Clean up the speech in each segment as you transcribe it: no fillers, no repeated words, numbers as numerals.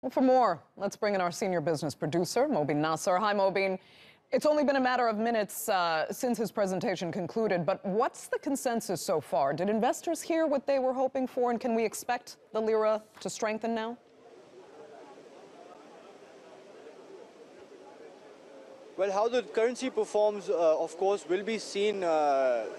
Well, for more, let's bring in our senior business producer, Mobeen Nasser. Hi, Mobeen. It's only been a matter of minutes since his presentation concluded, but what's the consensus so far? Did investors hear what they were hoping for, and can we expect the lira to strengthen now? Well, how the currency performs, of course, will be seen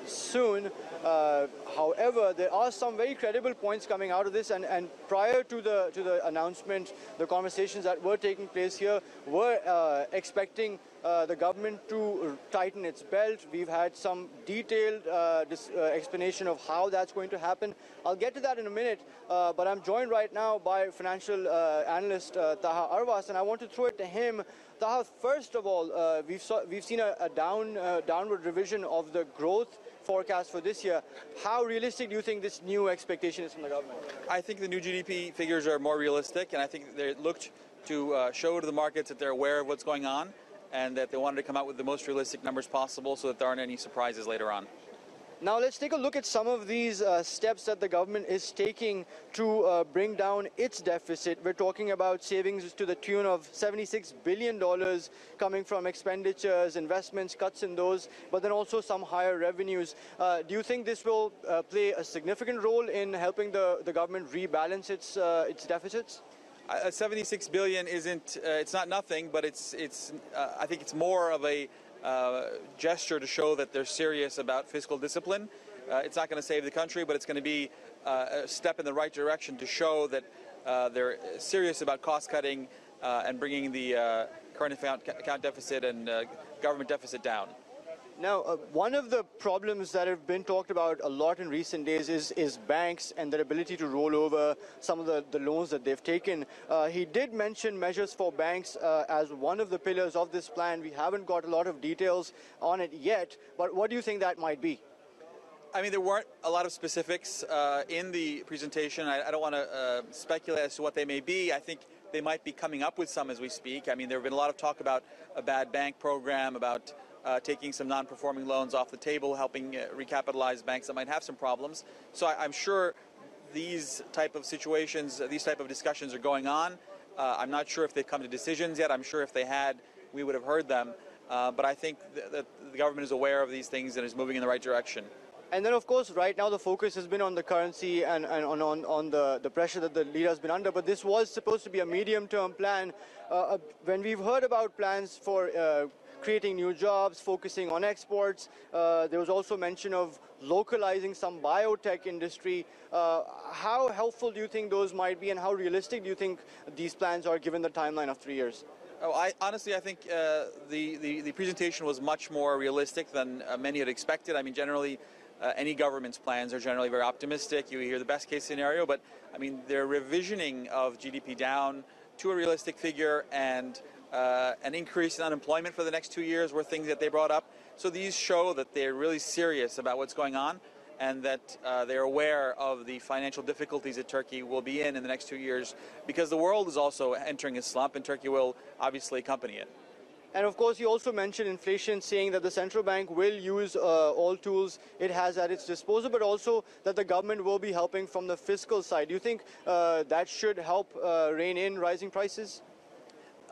soon. However, there are some very credible points coming out of this, and prior to the announcement, the conversations that were taking place here were expecting the government to tighten its belt. We've had some detailed explanation of how that's going to happen. I'll get to that in a minute, but I'm joined right now by financial analyst Taha Arvas, and I want to throw it to him. Taha, first of all, we've seen a downward revision of the growth forecast for this year. How realistic do you think this new expectation is from the government? I think the new GDP figures are more realistic, and I think they looked to show to the markets that they're aware of what's going on and that they wanted to come out with the most realistic numbers possible so that there aren't any surprises later on. Now let's take a look at some of these steps that the government is taking to bring down its deficit. We're talking about savings to the tune of $76 billion coming from expenditures, investments, cuts in those, but then also some higher revenues. Do you think this will play a significant role in helping the government rebalance its deficits? 76 billion isn't, it's not nothing, but I think it's more of a gesture to show that they're serious about fiscal discipline. It's not going to save the country, but it's going to be a step in the right direction to show that they're serious about cost cutting and bringing the current account deficit and government deficit down. Now, one of the problems that have been talked about a lot in recent days is banks and their ability to roll over some of the loans that they've taken. He did mention measures for banks as one of the pillars of this plan. We haven't got a lot of details on it yet, but what do you think that might be? I mean, there weren't a lot of specifics in the presentation. I don't want to speculate as to what they may be. I think they might be coming up with some as we speak. I mean, there have been a lot of talk about a bad bank program, about taking some non-performing loans off the table, helping recapitalize banks that might have some problems. So I'm sure these type of situations, these type of discussions are going on. I'm not sure if they've come to decisions yet. I'm sure if they had, we would have heard them. But I think that the government is aware of these things and is moving in the right direction. And then, of course, right now the focus has been on the currency and on the pressure that the lira has been under. But this was supposed to be a medium-term plan. When we've heard about plans for creating new jobs, focusing on exports, there was also mention of localizing some biotech industry. How helpful do you think those might be, and how realistic do you think these plans are given the timeline of 3 years? Honestly, I think the presentation was much more realistic than many had expected. I mean, generally, any government's plans are generally very optimistic. You hear the best case scenario, but I mean, their revisioning of GDP down to a realistic figure and an increase in unemployment for the next 2 years were things that they brought up. So these show that they're really serious about what's going on and that they're aware of the financial difficulties that Turkey will be in the next 2 years, because the world is also entering a slump and Turkey will obviously accompany it. And of course, you also mentioned inflation, saying that the central bank will use all tools it has at its disposal, but also that the government will be helping from the fiscal side. Do you think that should help rein in rising prices?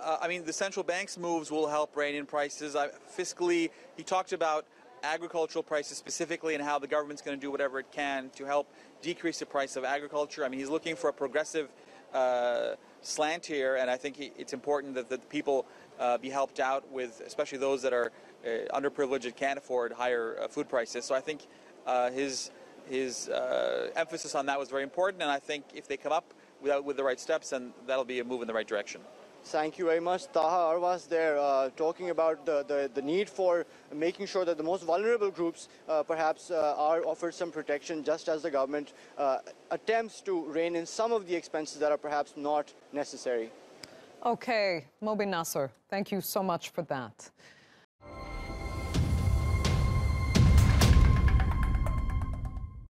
I mean, the central bank's moves will help rein in prices. Fiscally, he talked about agricultural prices specifically and how the government's going to do whatever it can to help decrease the price of agriculture. I mean, he's looking for a progressive slant here, and I think it's important that the people be helped out with, especially those that are underprivileged and can't afford higher food prices. So I think his emphasis on that was very important, and I think if they come up with the right steps, then that'll be a move in the right direction. Thank you very much. Taha Arvas there talking about the need for making sure that the most vulnerable groups perhaps are offered some protection, just as the government attempts to rein in some of the expenses that are perhaps not necessary. Okay, Mobeen Nasser, thank you so much for that.